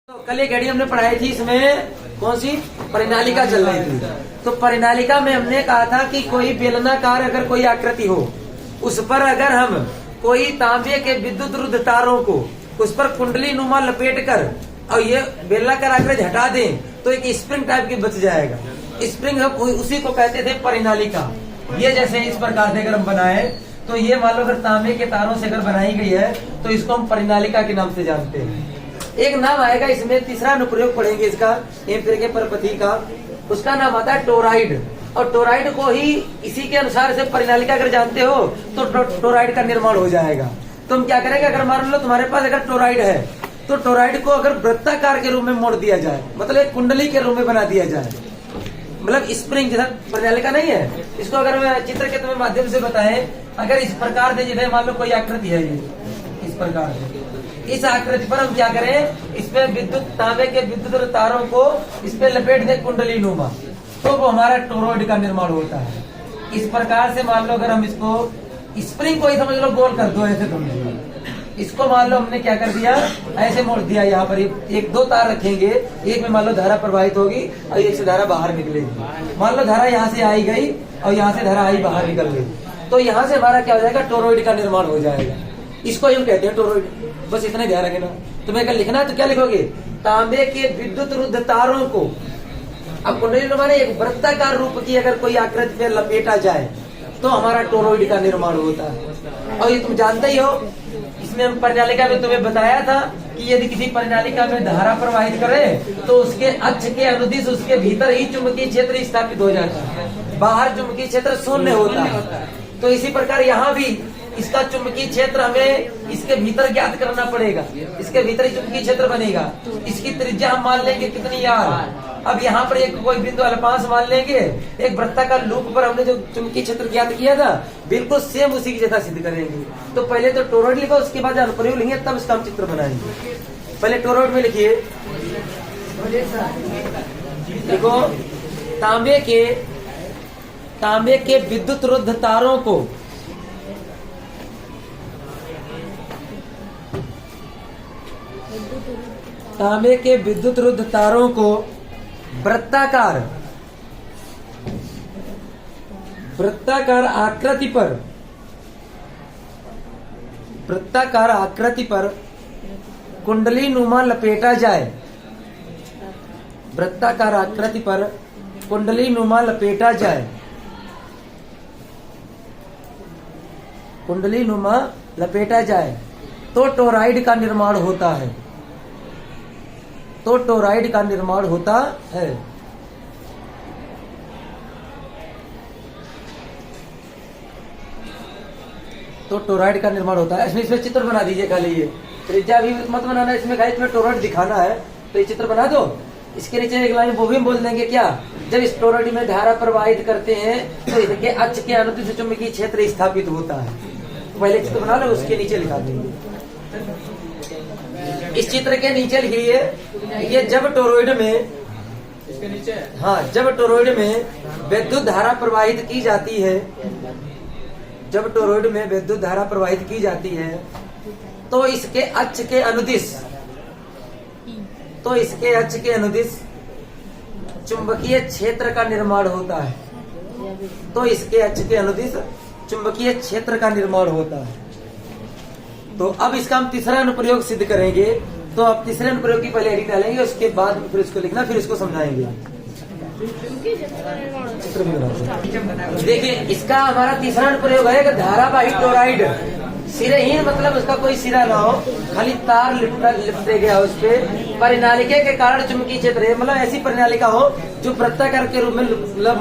तो कल एक घड़ी हमने पढ़ाई थी, इसमें कौन सी परिनालिका चल रही थी। तो परिनालिका में हमने कहा था कि कोई बेलनाकार अगर कोई आकृति हो, उस पर अगर हम कोई तांबे के विद्युत रुद्ध तारों को उस पर कुंडली नुमा लपेट कर और ये बेलनाकार आकृति हटा दें तो एक स्प्रिंग टाइप की बच जाएगा। स्प्रिंग उसी को कहते थे परिनालिका। ये जैसे इस प्रकार से अगर हम बनाए तो ये मान लो अगर तांबे के तारों से अगर बनाई गई है तो इसको हम परिनालिका के नाम से जानते हैं। एक नाम आएगा इसमें, तीसरा अनुप्रयोग पढ़ेंगे इसका, एम फिर के परपति का, उसका नाम आता है टोराइड। और टोराइड को ही इसी के अनुसार से परिनालिका अगर जानते हो तो टोराइड का निर्माण हो जाएगा। तो हम क्या करेंगे, अगर मान लो तुम्हारे पास अगर टोराइड है तो टोराइड को अगर वृत्ताकार के रूप में मोड़ दिया जाए, मतलब एक कुंडली के रूप में बना दिया जाए, मतलब स्प्रिंग जैसा परिनालिका नहीं है, इसको अगर मैं चित्र के तुम्हें माध्यम से बताएं, अगर इस प्रकार से जैसे मान लो कोई आकृति है, ये इस प्रकार से, इस आकृति पर हम क्या करें, इसमें विद्युत तांबे के विद्युत तारों को इस पे लपेट दे कुंडली नुमा, तो वो हमारा टोरॉइड का निर्माण होता है। इस प्रकार से मान लो अगर हम इसको स्प्रिंग को ही समझ लो गोल कर दो ऐसे, तुम इसको मान लो हमने क्या कर दिया, ऐसे मोड़ दिया। यहाँ पर एक दो तार रखेंगे, एक में मान लो धारा प्रवाहित होगी और एक से धारा बाहर निकलेगी। मान लो धारा यहाँ से आई गई और यहाँ से धारा आई बाहर निकल गई, तो यहाँ से हमारा क्या हो जाएगा, टोरॉइड का निर्माण हो जाएगा। इसको हम कहते हैं टोरॉइड। बस इतना ध्यान रखना। तुम्हें अगर लिखना है तो क्या लिखोगे, तांबे के विद्युत रुद्ध तारों को, अब कुंडली नुमा ने एक वृत्ताकार रूप की अगर कोई आकृति में लपेटा जाए तो हमारा टोरॉइड का निर्माण होता है। और ये तुम जानते ही हो, इसमें हम परिनालिका में तुम्हें बताया था कि यदि किसी परिनालिका में धारा प्रवाहित करें तो उसके अक्ष के अनुदिश उसके भीतर ही चुंबकीय क्षेत्र स्थापित हो जाता है, बाहर चुंबकीय क्षेत्र शून्य होता है। तो इसी प्रकार यहाँ भी इसका चुंबकीय क्षेत्र हमें इसके भीतर ज्ञात करना पड़ेगा, इसके भीतर ही चुंबकीय क्षेत्र बनेगा। इसकी त्रिज्या हम मान लेंगे कितनी यार, अब यहाँ पर एक कोई बिंदु अल्पांश मान लेंगे, एक वृत्ताकार लूप पर हमने जो चुंबकीय क्षेत्र ज्ञात किया था बिल्कुल सेम उसी की जैसा सिद्ध करेंगे। तो पहले तो टोरॉइड लिखो, उसके बाद अनुप्रयोग लिखेंगे, तब इसका हम चित्र बनाएंगे। पहले टोरॉइड में लिखिए, देखो तांबे के विद्युत रुद्ध तारों को तांबे के विद्युत रुद्ध तारों को वृत्ताकार आकृति पर कुंडली नुमा लपेटा जाए, वृत्ताकार आकृति पर कुंडली नुमा लपेटा जाए, कुंडली नुमा लपेटा जाए तो टोराइड का निर्माण होता है, तो टोराइड का निर्माण होता है। तो टोराइड का निर्माण होता है। इसमें चित्र बना दीजिए खाली, ये त्रिज्या भी मत बनाना, इसमें खाली इसमें टोराइड दिखाना है तो ये चित्र बना दो। इसके नीचे एक लाइन वो भी बोल देंगे क्या, जब इस टोराइड में धारा प्रवाहित करते हैं तो इसके अक्ष के अनुदिश चुंबकीय क्षेत्र स्थापित होता है। पहले चित्र बना लो, उसके नीचे लिखा देंगे। इस चित्र के नीचे लिखिए, ये जब टोरॉइड में, इसके नीचे, हाँ, जब टोरॉइड में विद्युत धारा प्रवाहित की जाती है, जब टोरॉइड में विद्युत धारा प्रवाहित की जाती है तो इसके अक्ष के अनुदिश चुंबकीय क्षेत्र का निर्माण होता है, तो इसके अक्ष के अनुदिश चुंबकीय क्षेत्र का निर्माण होता है। तो अब इसका हम तीसरा अनुप्रयोग सिद्ध करेंगे। तो अब तीसरे अनुप्रयोग की पहले एडिट डालेंगे, उसके बाद फिर इसको लिखना, फिर इसको समझाएंगे। चित्र भी बनाओ। देखिए, इसका हमारा तीसरा अनुप्रयोग है धारावाही टोराइड। सिरहीन मतलब उसका कोई सिरा ना हो, खाली तार लिपटे गया उस पे, परिनालिका के कारण चुंबकीय क्षेत्र है, मतलब ऐसी परिनालिका हो जो वृत्ताकार के रूप में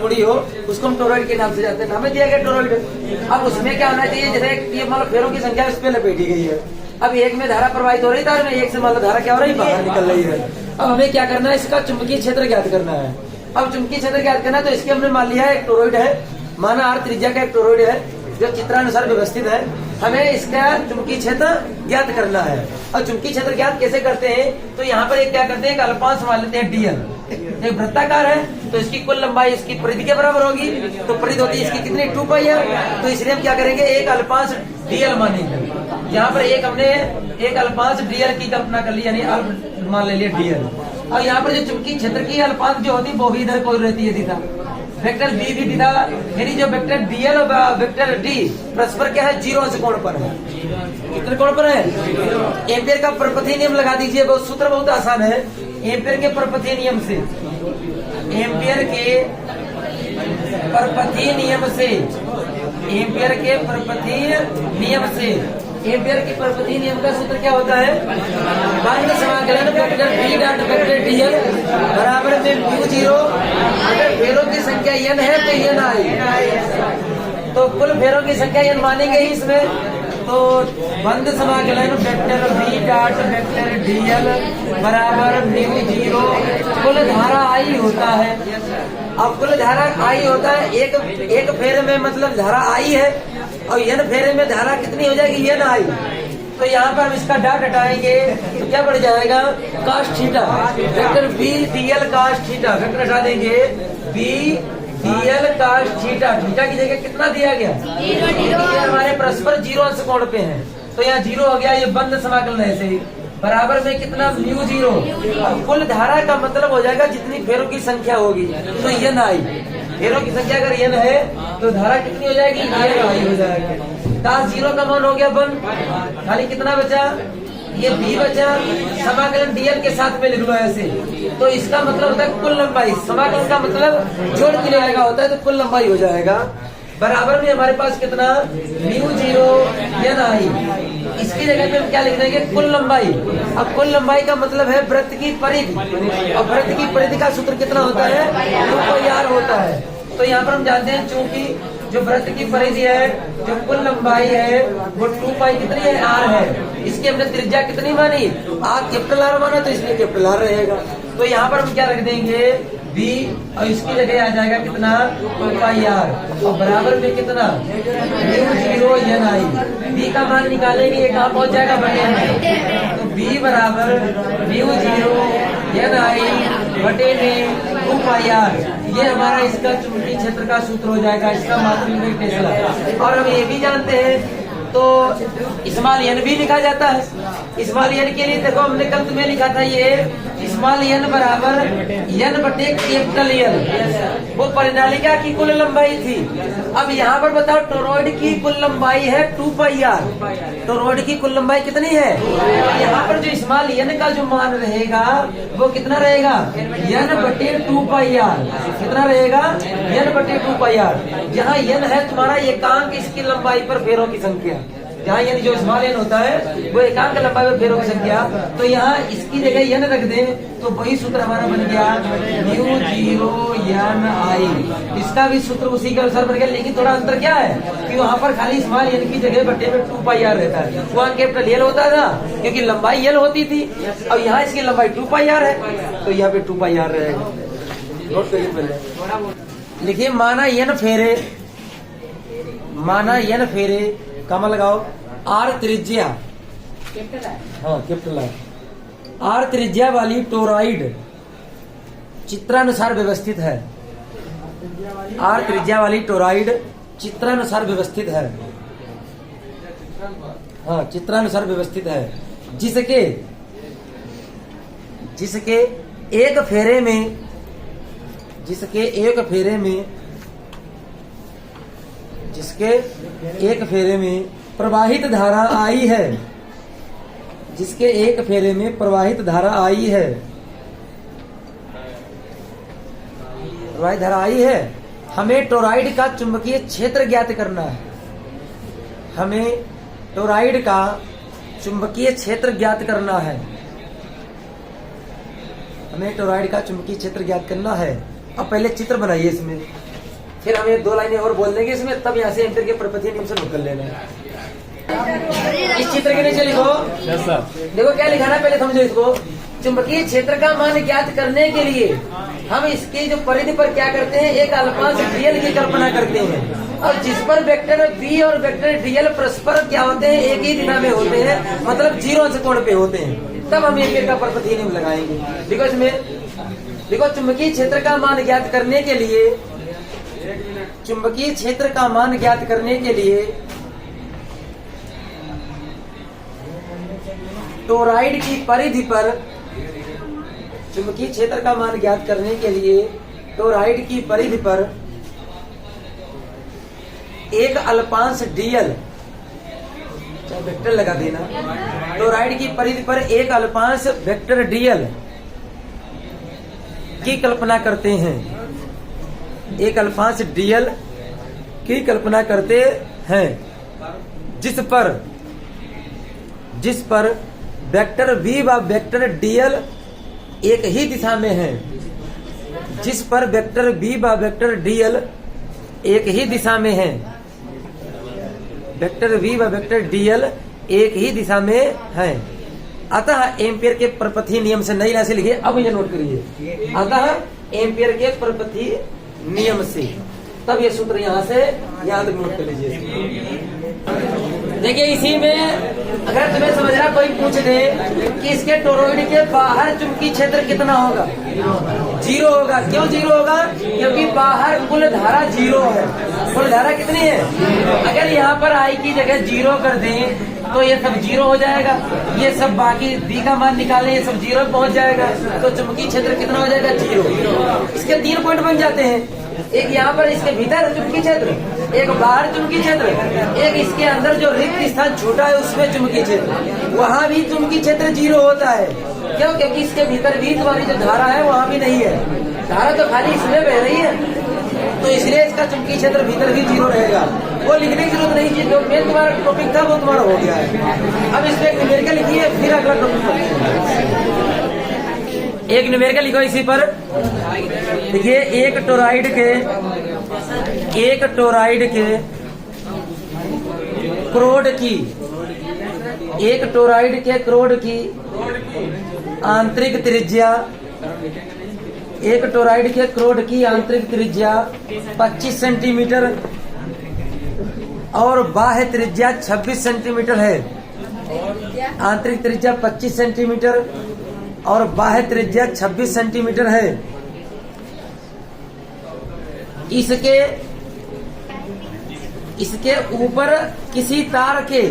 मुड़ी हो, उसको हम टोरॉइड के नाम से जानते हैं। नाम दिया गया टोरॉइड। अब उसमें क्या होना चाहिए, जैसे ये मतलब फेरों की संख्या इस पे लपेटी गई है, अब एक में धारा प्रवाहित हो रही तार में, एक से मतलब धारा क्या हो रही, बाहर निकल रही है। अब हमें क्या करना है, इसका चुंबकीय क्षेत्र ज्ञात करना है। अब चुंबकीय क्षेत्र ज्ञात करना, तो इसके हमने मान लिया है एक टोरॉइड है, माना आर त्रिज्या का एक टोरॉइड है जो चित्रानुसार व्यवस्थित है। हमें इसका चुंबकीय क्षेत्र ज्ञात करना है। और चुंबकीय क्षेत्र ज्ञात कैसे करते हैं, तो यहाँ पर एक क्या करते हैं, एक अल्पांश मान लेते हैं डीएल। एक वृत्ताकार है तो इसकी कुल लंबाई इसकी परिधि के बराबर होगी, तो परिधि होती है इसकी कितनी 2 है, तो इसलिए हम क्या करेंगे, एक अल्पांश डीएल मानेंगे। यहाँ पर एक हमने एक अल्पांश डीएल की कल्पना कर ली, यानी मान ले लिया डीएल। और यहाँ पर जो चुंबकीय क्षेत्र की अल्पांक जो होती है वो भी इधर कोई रहती है दीदा, वेक्टर बी भी दीदा, यानी जो वेक्टर डीएल और वेक्टर डी परस्पर क्या है, 0 अंश कोण पर है। कितने कोण पर है? एम्पियर का परपथीय नियम लगा दीजिए, बहुत सूत्र बहुत आसान है। एम्पियर के परपथीय नियम से, एम्पियर के परपथीय नियम से, एम्पियर के परपथीय नियम से, एम्पियर के परपथीय नियम का सूत्र क्या होता है? बंद समाकलन vector B dot vector dl बराबर में म्यू 0। अगर फेरों की संख्या n है तो n आई, तो कुल फेरों की संख्या n मानेंगे ही इसमें। तो बंद समाकलन vector B dot vector dl बराबर म्यू 0। कुल धारा आई होता है। अब कुल धारा आई होता है, एक फेरे में मतलब धारा आई है, और n फेरे में धारा कितनी हो जाएगी, n आई। तो यहाँ पर हम इसका डॉट हटाएंगे तो क्या बढ़ जाएगा, cos theta, vector B dl cos theta, vector हटा देंगे B dl cos theta, theta की जगह कितना दिया गया, ये हमारे परस्पर 0 अंश कोण पे है, तो यहाँ 0 हो गया। ये बंद समाकलन ऐसे ही बराबर में कितना, म्यू 0। अब कुल धारा का मतलब हो जाएगा जितनी फेरों की संख्या होगी, तो n आई, फेरों की संख्या अगर n है तो धारा कितनी हो जाएगी, n आई हो जाएगा। काश 0 का मान हो गया बंद, खाली कितना बचा, ये b बचा। समाकलन dl के साथ में लिख लो ऐसे, तो इसका मतलब होता है कुल लंबाई। समाकलन का मतलब जोड़ के लिए लगा होता है, तो कुल लंबाई हो जाएगा बराबर में हमारे पास कितना, म्यू 0 n आई। इसकी जगह पे हम क्या लिख देंगे, कुल लंबाई। अब कुल लंबाई का मतलब है वृत्त की परिधि, और वृत्त की परिधि का सूत्र कितना होता है, 2πr होता है। तो यहाँ पर हम जानते हैं चूंकि जो वृत्त की परिधि है, जो कुल लंबाई है वो 2π कितनी है, r है। इसकी हमने त्रिज्या कितनी मानी, r कैपिटल R माना, तो इसलिए कैपिटल R रहेगा। तो यहाँ पर हम क्या रख देंगे, b, और इसकी जगह आ जाएगा कितना, 2πr, और बराबर में कितना, म्यू 0 n आई। b का मान निकालेंगे, ये कहाँ पहुँच जाएगा, बटे में, तो b बराबर म्यू 0 n आई बटे में 2πr। ये हमारा इसका चुंबकीय क्षेत्र का सूत्र हो जाएगा, इसका माध्यमिक टेस्ला। और हम ये भी जानते हैं, तो स्मॉल n भी लिखा जाता है। स्मॉल n के लिए देखो हमने कल तुम्हें लिखा था, ये स्मॉल n बराबर n बटे कैपिटल N, वो परिनालिका की कुल लंबाई थी। अब यहाँ पर बताओ, टोरॉइड की कुल लंबाई है 2πr, टोरॉइड की कुल लंबाई कितनी है। यहाँ पर जो स्मॉल n का जो मान रहेगा वो कितना रहेगा, n बटे 2πr, कितना रहेगा, n बटे 2πr। जहाँ n है तुम्हारा एकांक इसकी लंबाई पर फेरों की संख्या, जहाँ यानी जो स्मॉल n होता है वो एकांक लंबाई पर फेरों की संख्या, तो यहाँ इसकी जगह n रख दें तो वही सूत्र हमारा बन गया, म्यू 0 n आई। इसका भी सूत्र उसी के अनुसार बन गया, लेकिन थोड़ा अंतर क्या है कि वहाँ पर खाली स्मॉल n की जगह बटे में 2πr रहता है, वहाँ कैपिटल L होता था क्योंकि लंबाई L होती थी, और यहाँ इसकी लंबाई 2πr है, तो यहाँ पे 2πr रहेगा। नोट करिए पहले, लिखिए माना n फेरे, माना n फेरे, कमा लगाओ, r त्रिज्या, हाँ कैपिटल R त्रिज्या वाली टोरॉइड चित्रानुसार व्यवस्थित है। r त्रिज्या वाली टोरॉइड चित्रानुसार व्यवस्थित है, हाँ चित्रानुसार व्यवस्थित है, जिसके एक फेरे में, जिसके एक फेरे में प्रवाहित धारा आई है, जिसके एक फेरे में प्रवाहित धारा आई है, प्रवाहित धारा आई है। हमें टोरॉइड का चुंबकीय क्षेत्र ज्ञात करना है, हमें टोरॉइड का चुंबकीय क्षेत्र ज्ञात करना है, हमें टोरॉइड का चुंबकीय क्षेत्र ज्ञात करना है। अब पहले चित्र बनाइए इसमें, फिर हम एक 2 लाइनें और बोल देंगे इसमें, तब यहाँ से एम्पियर के परपथीय नियम से नोट कर लेना है। इस चित्र के नीचे लिखो, देखो क्या लिखा है, पहले समझो इसको। चुंबकीय क्षेत्र का मान ज्ञात करने के लिए हम इसकी जो परिधि पर क्या करते हैं, एक अल्पांश डीएल की कल्पना करते हैं, और जिस पर वेक्टर बी और वेक्टर डीएल परस्पर क्या होते हैं, एक ही दिशा में होते हैं, मतलब 0 अंश कोण पे होते हैं, तब हम एम्पियर का परपथीय नियम लगाएंगे। देखो इसमें, देखो चुंबकीय क्षेत्र का मान ज्ञात करने के लिए, चुंबकीय क्षेत्र का मान ज्ञात करने के लिए टोरॉइड की परिधि पर चुंबकीय क्षेत्र का मान ज्ञात करने के लिए टोरॉइड की परिधि पर एक अल्पांश डीएल, चाहे वेक्टर लगा देना, टोरॉइड की परिधि पर एक अल्पांश वेक्टर डीएल की कल्पना करते हैं। एक अल्पांश डीएल की कल्पना करते हैं जिस पर वेक्टर v व वेक्टर डीएल एक ही दिशा में है। जिस पर वेक्टर v व वेक्टर डीएल एक ही दिशा में है। वेक्टर v व वेक्टर डीएल एक ही दिशा में है। अतः एम्पियर के परपथीय नियम से, नई राशि लिखिए, अब ये नोट करिए। अतः एम्पियर के परपथीय नियम से, तब ये सूत्र यहाँ से यहाँ तक नोट कर लीजिए। देखिए इसी में अगर तुम्हें समझ रहा कोई पूछ दे कि इसके टोरॉइड के बाहर चुंबकीय क्षेत्र कितना होगा, 0 होगा। क्यों 0 होगा? क्योंकि बाहर कुल धारा 0 है। कुल धारा कितनी है? अगर यहाँ पर आई की जगह 0 कर दें तो ये सब 0 हो जाएगा। ये सब बाकी डी का मान निकालें, ये सब 0 पहुंच जाएगा। तो चुंबकीय क्षेत्र कितना हो जाएगा? 0। इसके 3 पॉइंट बन जाते हैं। एक यहाँ पर इसके भीतर चुंबकीय क्षेत्र, एक बाहर चुंबकीय क्षेत्र, एक इसके अंदर जो रिक्त स्थान छोटा है उसमें चुंबकीय क्षेत्र। वहाँ भी चुंबकीय क्षेत्र 0 होता है। क्यों? क्योंकि इसके भीतर भी तुम्हारी जो धारा है वहाँ भी नहीं है। धारा तो खाली इसमें बह रही है, तो इसलिए इसका चुंबकीय क्षेत्र भीतर भी 0 रहेगा। वो लिखने की जरूरत नहीं है। जो मेन तुम्हारा टॉपिक था वो तुम्हारा हो गया है। अब इसमें एक न्यूमेरिकल लिखिए, फिर अगला टॉपिक पढ़िए। एक न्यूमेरिकल लिखो इसी पर। देखिए एक टोरॉइड के क्रोड की आंतरिक त्रिज्या, एक टोरॉइड के क्रोड की आंतरिक त्रिज्या 25 सेंटीमीटर और बाह्य त्रिज्या 26 सेंटीमीटर है। आंतरिक त्रिज्या 25 सेंटीमीटर और बाह्य त्रिज्या 26 सेंटीमीटर है। इसके ऊपर किसी तार के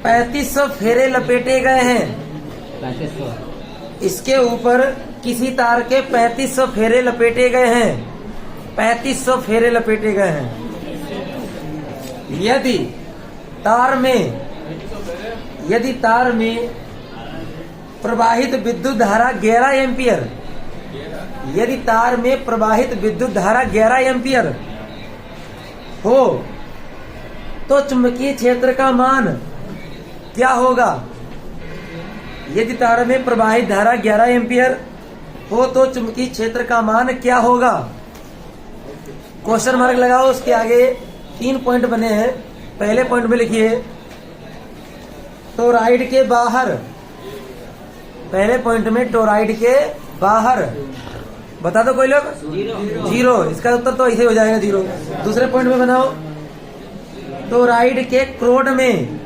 3500 फेरे लपेटे गए हैं। इसके ऊपर किसी तार के 3500 फेरे लपेटे गए हैं। 3500 फेरे लपेटे गए हैं। यदि तार में प्रवाहित विद्युत धारा 11 एम्पियर, यदि तार में प्रवाहित विद्युत धारा 11 एम्पियर हो तो चुंबकीय क्षेत्र का मान क्या होगा? यदि तार में प्रवाहित धारा 11 एम्पियर हो तो चुंबकीय क्षेत्र का मान क्या होगा? क्वेश्चन मार्क लगाओ। उसके आगे 3 पॉइंट बने हैं। पहले पॉइंट में लिखिए टोरॉइड के बाहर। पहले पॉइंट में टोरॉइड के बाहर बता दो कोई लोग। 0। इसका उत्तर तो ऐसे हो जाएगा 0। दूसरे पॉइंट में बनाओ टोरॉइड के क्रोड में।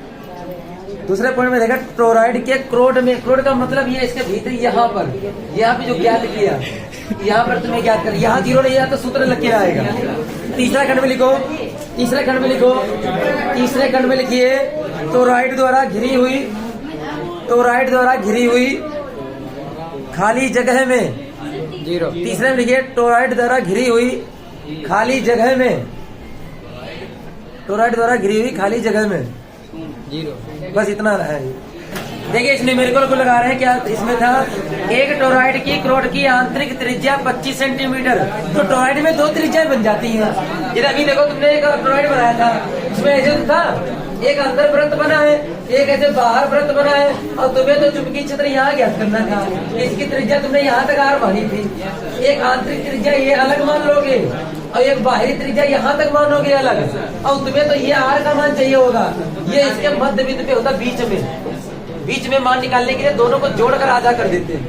दूसरे पॉइंट में देखा टोरॉइड के क्रोड में। क्रोड का मतलब ये इसके भीतर यहाँ पे जो ज्ञात किया, यहाँ पर तुम्हें ज्ञात कर, यहाँ 0 नहीं आया तो सूत्र लग के आएगा। तीसरे खंड में लिखिए टोरॉइड द्वारा घिरी हुई खाली जगह में 0। तीसरे में लिखिए टोरॉइड द्वारा घिरी हुई खाली जगह में, टोरॉइड द्वारा घिरी हुई खाली जगह में 0। बस इतना है। देखिए इस न्यूमेरिकल को लगा रहे हैं। क्या इसमें था? एक टोरॉइड की क्रोड की आंतरिक त्रिज्या 25 सेंटीमीटर। तो टोरॉइड में 2 त्रिज्याएं बन जाती हैं। ये अभी देखो तुमने एक टोरॉइड बनाया था, उसमें ऐसे था, एक अंदर वृत्त बना है, एक ऐसे बाहर वृत्त बना है, और तुम्हें तो चुंबकीय क्षेत्र यहाँ ज्ञात करना था। इसकी त्रिज्या तुमने यहाँ तक आर मानी थी। एक आंतरिक त्रिज्या ये अलग मान लोगे और एक बाहरी त्रिज्या यहाँ तक मानोगे अलग, और तुम्हें तो ये आर का मान चाहिए होगा। ये इसके मध्य बिंदु पे होता, बीच में मान निकालने के लिए दोनों को जोड़कर आधा कर देते हैं।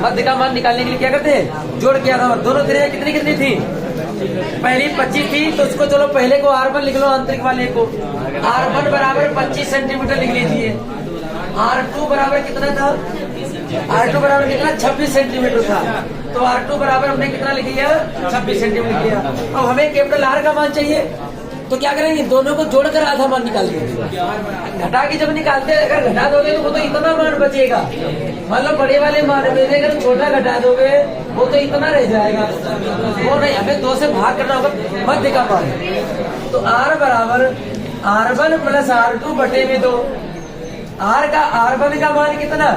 मध्य का मान निकालने के लिए क्या करते हैं? जोड़ के आधा। दोनों त्रिज्या कितनी थी? पहली 25 थी, तो उसको चलो पहले को R1 लिख लो, आंतरिक वाले को। R1 बराबर 25 सेंटीमीटर लिख लीजिए। R2 बराबर कितना था? R2 बराबर कितना? 26 सेंटीमीटर था। तो R2 बराबर हमने कितना लिख लिया? 26 सेंटीमीटर लिख लिया। अब हमें कैपिटल R का मान चाहिए, तो क्या करेंगे, दोनों को जोड़कर आधा मान निकाल देंगे। घटा के जब निकालते हैं, अगर घटा दोगे तो वो तो इतना मान बचेगा, मतलब बड़े वाले मान में से अगर छोटा घटा दोगे वो तो इतना रह जाएगा, वो नहीं, हमें 2 से भाग करना होगा मध्य का मान। तो R बराबर R1 प्लस R2 बटे में 2। R का R1 का मान कितना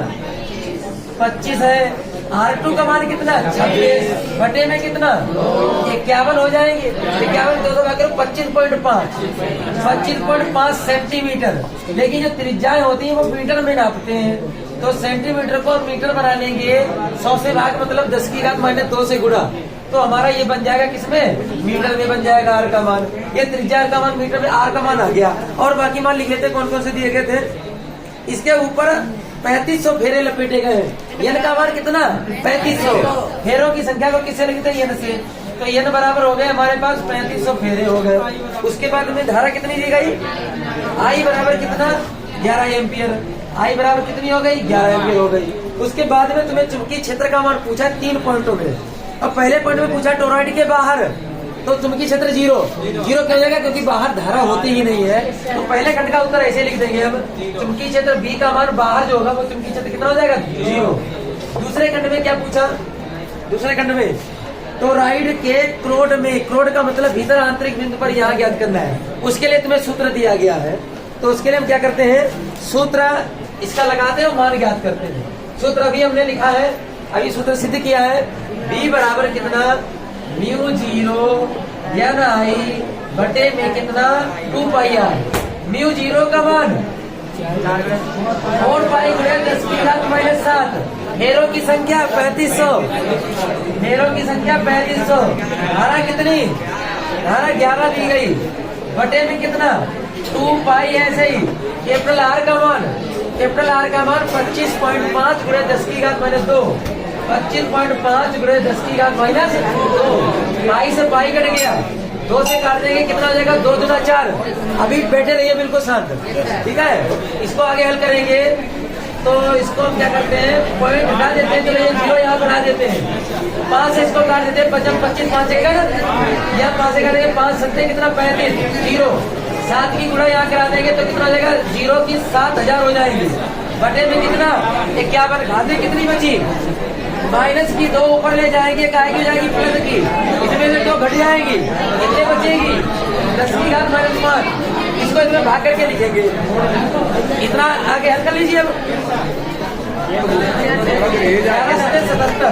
25 है, R2 का मान कितना 26, बटे में कितना 51 हो जाएंगे। 51 200 भाग 25.5 सेंटीमीटर। लेकिन जो त्रिज्याएं होती हैं वो मीटर में नापते हैं, तो सेंटीमीटर को मीटर बनाने के 100 से भाग मतलब 10 की घात -2 से गुणा, तो हमारा ये बन जाएगा किसमें, मीटर में बन जाएगा R का मान। ये त्रिज्या का मान मीटर में R का मान आ गया। और बाकी मान लिख लेते कौन कौन से दिए गए थे। इसके ऊपर 3500 फेरे लपेटे गए। n का मान कितना 3500। फेरों की संख्या को किससे लिखते हैं, n से। तो n बराबर हो गए हमारे पास 3500 फेरे हो गए। उसके बाद में धारा कितनी दी गई, I बराबर कितना 11 एम्पियर। I बराबर कितनी हो गई 11 एम्पियर हो गई। उसके बाद में तुम्हें चुंबकीय क्षेत्र का मान पूछा 3 पॉइंटों में। अब पहले पॉइंट में पूछा टोरॉइड के बाहर, तो चुंबकीय क्षेत्र 0 क्यों हो जाएगा, क्योंकि बाहर धारा होती ही नहीं है। तो पहले खंड का उत्तर ऐसे लिख देंगे हम, चुंबकीय क्षेत्र B का मान बाहर जो होगा वो चुंबकीय क्षेत्र कितना हो जाएगा 0। दूसरे खंड में क्या पूछा, दूसरे खंड में टोरॉइड के क्रोड में, क्रोड का मतलब भीतर आंतरिक बिंदु पर यहाँ ज्ञात करना है। उसके लिए तुम्हें सूत्र दिया गया है, तो उसके लिए हम क्या करते हैं, सूत्र इसका लगाते हैं और मान ज्ञात करते हैं। सूत्र अभी हमने लिखा है, अभी सूत्र सिद्ध किया है। B बराबर कितना μ0 Ni बटे में कितना 2πr। μ0 का मान 4 पाई गुणे 10 की घात -7। फेरों की संख्या 3500, फेरों की संख्या 3500। धारा कितनी, धारा 11 दी गई, बटे में कितना 2 पाई। ऐसे ही कैपिटल R का मान, कैपिटल R का मान 25.5 गुणे 10 की घात -2। 25.5 गुणे 10 की घात -2। पाई से पाई कट गया, 2 से काट देंगे कितना हो जाएगा 2 दूना 4। अभी बैठे रहिए बिल्कुल शांत, ठीक है। इसको आगे हल करेंगे तो इसको हम क्या करते हैं, पॉइंट हटा देते हैं, चलो ये 0 यहाँ बढ़ा देते हैं। 5 से इसको काट देते हैं, 25 5 आएगा ना, यहाँ 5 से काटेंगे 5 7 कितना 35 0। 7 की गुणा यहाँ करा देंगे तो कितना हो जाएगा 0 की 7000 हो जाएंगे। बटे में कितना 51। घातें कितनी बची, माइनस की 2 ऊपर ले जाएंगे, काय की जाएगी प्लस की, इसमें से 2 घट जाएंगी, कितने बचेगी 10 की घात -5। इसको इसमें भाग करके लिखेंगे, इतना आगे हल कर लीजिए। अब 11 से 77